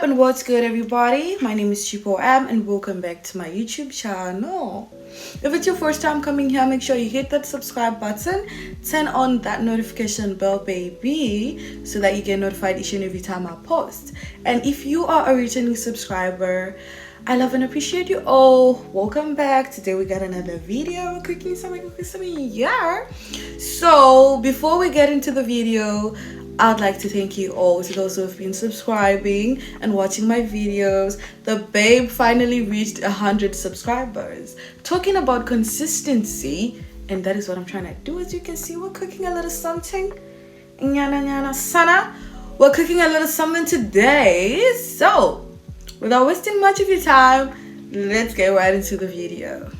up and what's good, everybody? My name is ChipoM and welcome back to my YouTube channel. If it's your first time coming here, make sure you hit that subscribe button, turn on that notification bell, baby, so that you get notified each and every time I post. And if you are a returning subscriber, I love and appreciate you all. Welcome back. Today we got another video, cooking something, yeah. So before we get into the video, I'd like to thank you all to those who have been subscribing and watching my videos. The babe finally reached 100 subscribers. Talking about consistency, and that is what I'm trying to do. As you can see, we're cooking a little something. Nyana nyana sana. We're cooking a little something today. So, without wasting much of your time, let's get right into the video.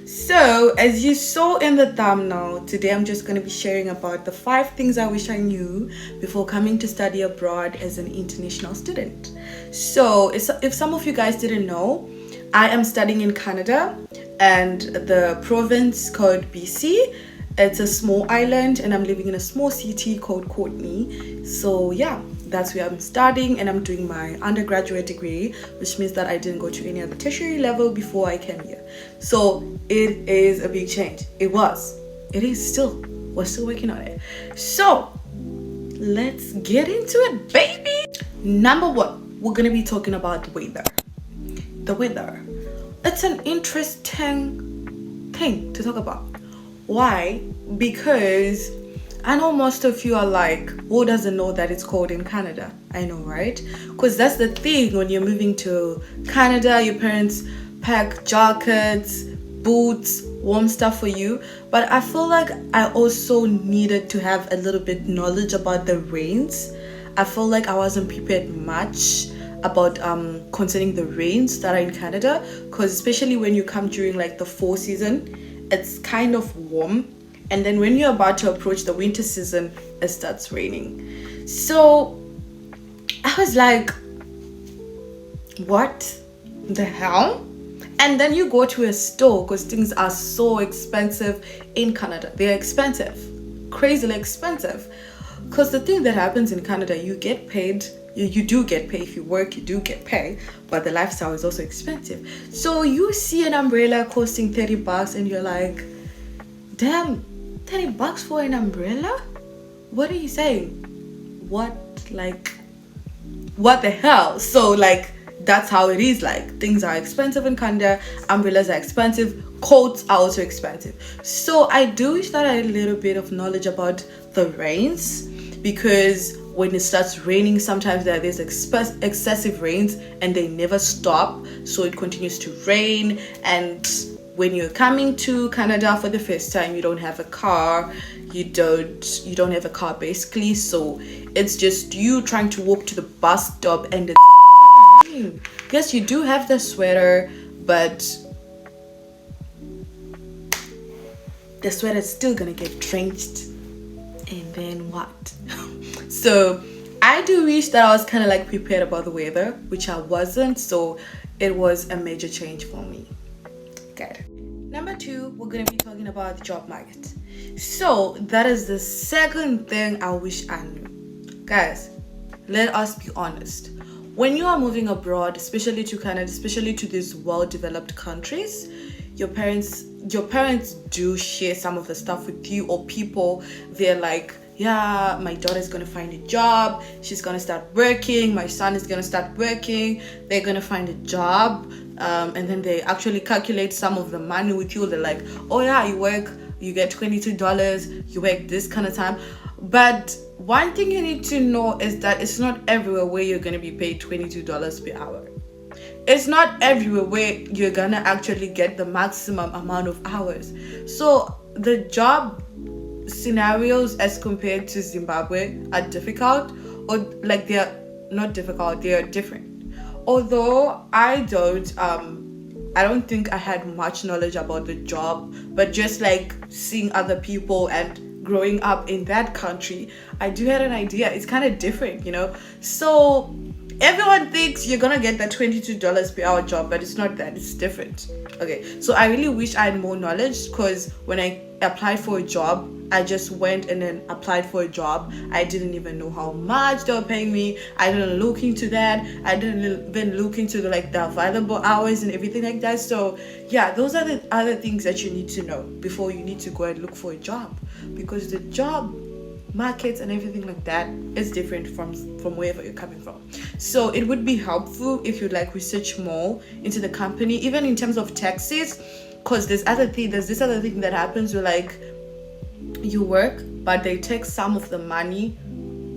So, as you saw in the thumbnail, today I'm just going to be sharing about the 5 things I wish I knew before coming to study abroad as an international student. So, if some of you guys didn't know, I am studying in Canada and the province called BC. It's a small island and I'm living in a small city called Courtney. So yeah, that's where I'm studying and I'm doing my undergraduate degree, which means that I didn't go to any other tertiary level before I came here. So it is a big change. It is still. We're still working on it. So let's get into it, baby. Number 1, we're gonna be talking about the weather. The weather. It's an interesting thing to talk about. Why? Because I know most of you are like, who doesn't know that it's cold in Canada? I know, right? Because that's the thing, when you're moving to Canada, your parents pack jackets, boots, warm stuff for you. But I feel like I also needed to have a little bit knowledge about the rains. I feel like I wasn't prepared much about concerning the rains that are in Canada, because especially when you come during like the fall season, it's kind of warm, and then when you're about to approach the winter season, it starts raining. So I was like, what the hell? And then you go to a store, because things are so expensive in Canada. They're expensive, crazily expensive. Because the thing that happens in Canada, you get paid. You do get paid. If you work, you do get paid, but the lifestyle is also expensive. So you see an umbrella costing $30 and you're like, damn, $30 for an umbrella? What are you saying? What the hell? So like, that's how it is. Like, things are expensive in Canada, umbrellas are expensive, coats are also expensive. So I do wish that I had a little bit of knowledge about the rains, because when it starts raining, sometimes there's excessive rains and they never stop, so it continues to rain. And when you're coming to Canada for the first time, you don't have a car, you don't have a car basically, so it's just you trying to walk to the bus stop and it's raining. Yes, you do have the sweater, but the sweater is still gonna get drenched, and then what? So I do wish that I was kind of like prepared about the weather, which I wasn't, so it was a major change for me. Good. Number 2, we're going to be talking about the job market. So that is the second thing I wish I knew. Guys, let us be honest. When you are moving abroad, especially to Canada, especially to these well-developed countries, your parents do share some of the stuff with you, or people, they're like, yeah, my daughter's gonna find a job, she's gonna start working, my son is gonna start working, they're gonna find a job, and then they actually calculate some of the money with you. They're like, oh yeah, you work, you get $22, you work this kind of time. But one thing you need to know is that it's not everywhere where you're gonna be paid $22 per hour. It's not everywhere where you're gonna actually get the maximum amount of hours. So the job scenarios as compared to Zimbabwe are difficult, or like they're not difficult, they are different. Although I don't think I had much knowledge about the job, but just like seeing other people and growing up in that country, I do have an idea. It's kind of different, you know. So Everyone thinks you're gonna get that $22 per hour job, but it's not that. It's different. Okay, so I really wish I had more knowledge, because when I applied for a job, I just went and then applied for a job. I didn't even know how much they were paying me. I didn't look into that. I didn't even look into the available hours and everything like that. So yeah, those are the other things that you need to know before you need to go and look for a job, because the job markets and everything like that is different from wherever you're coming from. So it would be helpful if you research more into the company, even in terms of taxes, because there's this other thing that happens where you work, but they take some of the money,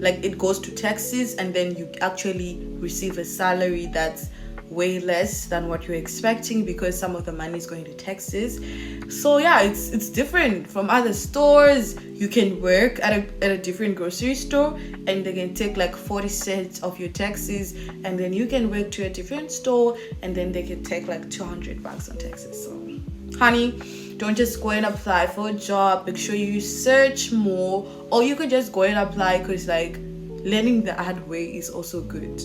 it goes to taxes, and then you actually receive a salary that's way less than what you're expecting, because some of the money is going to taxes. So yeah, it's different from other stores. You can work at a different grocery store, and they can take 40 cents of your taxes, and then you can work to a different store, and then they can take $200 on taxes. So honey, don't just go and apply for a job. Make sure you search more, or you could just go and apply, because learning the hard way is also good.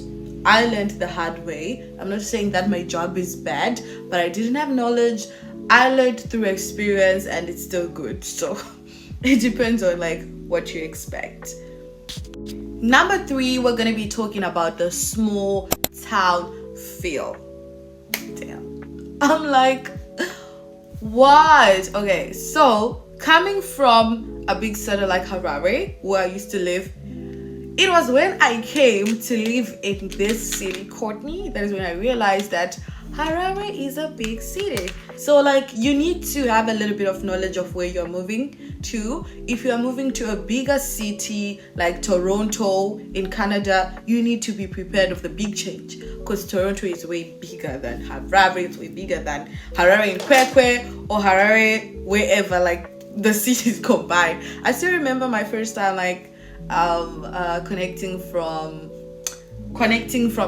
I learned the hard way. I'm not saying that my job is bad, but I didn't have knowledge. I learned through experience, and it's still good. So it depends on what you expect. Number 3, we're gonna be talking about the small town feel. Damn. I'm what? Okay, so coming from a big city like Harare, where I used to live, it was when I came to live in this city, Courtney, that is when I realized that Harare is a big city. So you need to have a little bit of knowledge of where you're moving to. If you're moving to a bigger city like Toronto in Canada, you need to be prepared of the big change, because Toronto is way bigger than Harare. It's way bigger than Harare in Kwekwe or Harare wherever the cities combined. I still remember my first time connecting from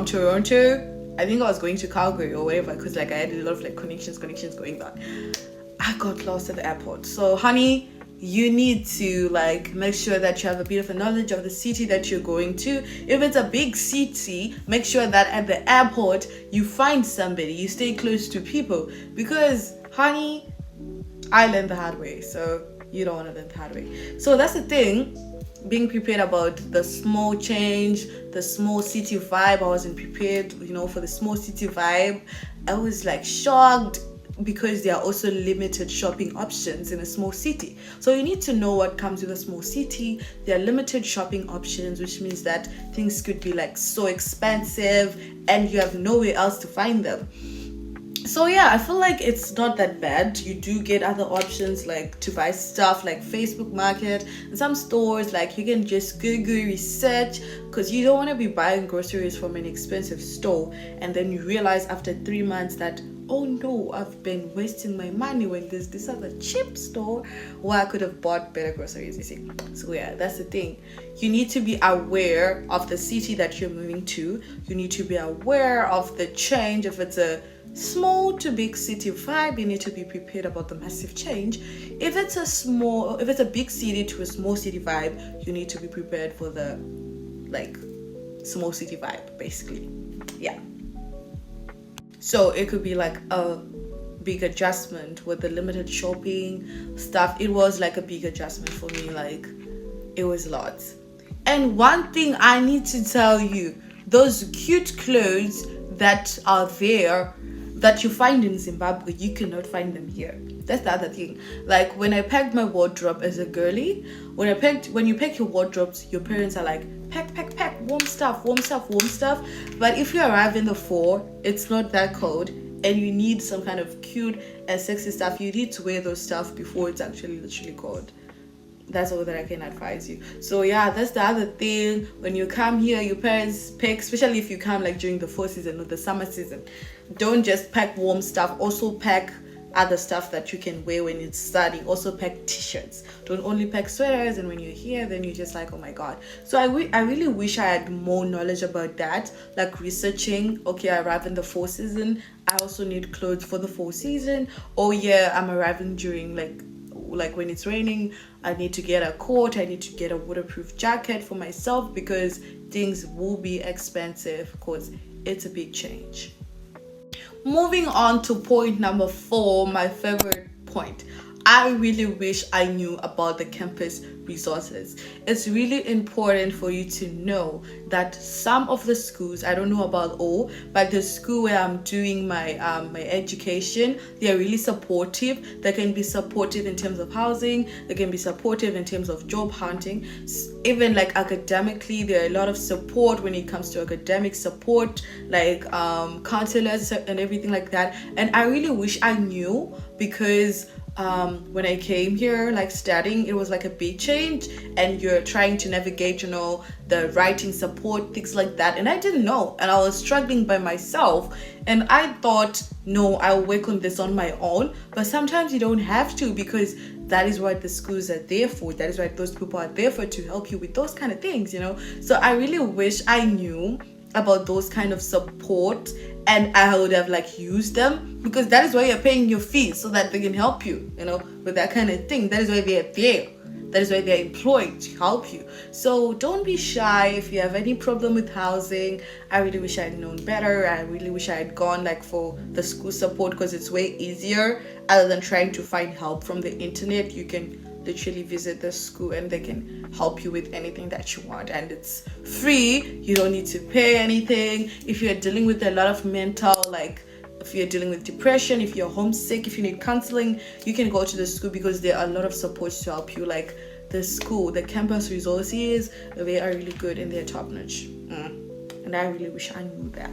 Toronto. I think I was going to Calgary or wherever, because I had a lot of connections going on. I got lost at the airport. So honey, you need to make sure that you have a bit of a knowledge of the city that you're going to. If it's a big city, make sure that at the airport you find somebody, you stay close to people, because honey, I learned the hard way, so you don't want to learn the hard way. So that's the thing, being prepared about the small change, the small city vibe. I wasn't prepared, for the small city vibe. I was shocked, because there are also limited shopping options in a small city. So you need to know what comes with a small city. There are limited shopping options, which means that things could be so expensive and you have nowhere else to find them. So yeah, I feel it's not that bad. You do get other options to buy stuff Facebook Market, and some stores you can just Google research, because you don't want to be buying groceries from an expensive store and then you realize after 3 months that, oh no, I've been wasting my money when there's this other cheap store where I could have bought better groceries, you see. So yeah, that's the thing. You need to be aware of the city that you're moving to. You need to be aware of the change. If it's a small to big city vibe, you need to be prepared about the massive change. If it's a big city to a small city vibe, you need to be prepared for the small city vibe, basically. Yeah. So it could be a big adjustment with the limited shopping stuff. It was a big adjustment for me. It was a lot. And one thing I need to tell you, those cute clothes that are there that you find in Zimbabwe, you cannot find them here. That's the other thing. When I packed my wardrobe as a girly, when you pack your wardrobes, your parents are pack, warm stuff. But if you arrive in the fall, it's not that cold, and you need some kind of cute and sexy stuff. You need to wear those stuff before it's actually literally cold. That's all that I can advise you. So yeah, that's the other thing. When you come here, your parents pack, especially if you come during the fall season or the summer season, don't just pack warm stuff. Also pack other stuff that you can wear when it's sunny. Also pack t-shirts. Don't only pack sweaters, and when you're here, then you're just oh my god. So I really wish I had more knowledge about that, researching. Okay, I arrive in the fall season, I also need clothes for the fall season. Oh yeah, I'm arriving during school. Like when it's raining, I need to get a coat, I need to get a waterproof jacket for myself because things will be expensive because it's a big change. Moving on to point number 4, my favorite point. I really wish I knew about the campus resources. It's really important for you to know that some of the schools, I don't know about all, but the school where I'm doing my my education, they are really supportive. They can be supportive in terms of housing, they can be supportive in terms of job hunting. Even like academically, there are a lot of support when it comes to academic support, like counselors and everything like that. And I really wish I knew, because when I came here, like studying, it was like a big change, and you're trying to navigate, the writing support, things like that. And I didn't know, and I was struggling by myself. And I thought, no, I'll work on this on my own. But sometimes you don't have to, because that is what the schools are there for. That is what those people are there for, to help you with those kind of things, So I really wish I knew about those kind of support, and I would have used them, because that is why you're paying your fees, so that they can help you, with that kind of thing. That is why they're there. That is why they're employed, to help you. So don't be shy if you have any problem with housing. I really wish I had known better. I really wish I had gone for the school support, because it's way easier. Other than trying to find help from the internet, you can literally visit the school and they can help you with anything that you want, and it's free. You don't need to pay anything. If you're dealing with a lot of mental, if you're dealing with depression, if you're homesick, if you need counseling, you can go to the school, because there are a lot of supports to help you. Like the school, the campus resources, they are really good and they're top notch. And I really wish I knew that.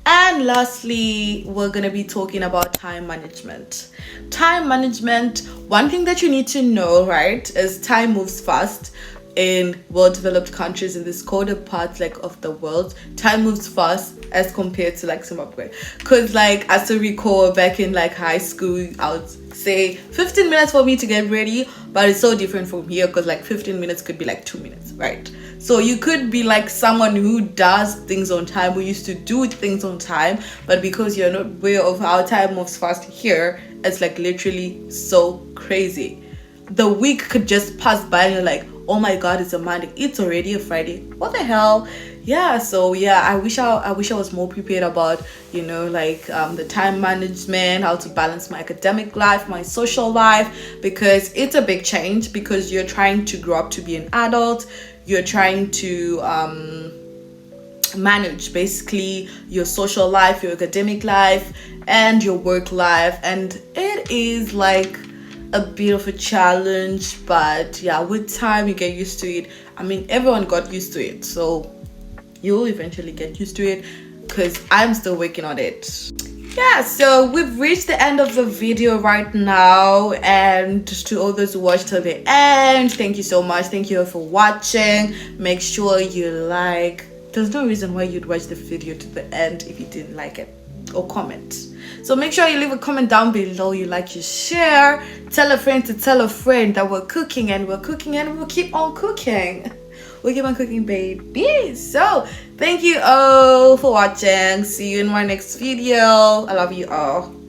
And lastly, we're going to be talking about time management. Time management, one thing that you need to know, right, is time moves fast in well-developed countries, in this colder parts of the world. Time moves fast as compared to Zimbabwe, because as I recall, back in high school, I would say 15 minutes for me to get ready, but it's so different from here, because 15 minutes could be 2 minutes, right? So you could be someone who does things on time, who used to do things on time, but because you're not aware of how time moves fast here, it's literally so crazy. The week could just pass by and you're like, oh my god, it's a Monday, it's already a Friday, what the hell? So I wish I was more prepared about the time management, how to balance my academic life, my social life, because it's a big change, because you're trying to grow up to be an adult. You're trying to manage basically your social life, your academic life, and your work life, and it is a bit of a challenge, but with time you get used to it. I mean, everyone got used to it, so you'll eventually get used to it, because I'm still working on it. So we've reached the end of the video right now, and to all those who watched till the end, thank you so much. Thank you for watching. Make sure you there's no reason why you'd watch the video to the end if you didn't like it, or comment. So make sure you leave a comment down below. You share, tell a friend to tell a friend that we're cooking, and we'll keep on cooking. We'll keep on cooking, baby. So thank you all for watching. See you in my next video. I love you all.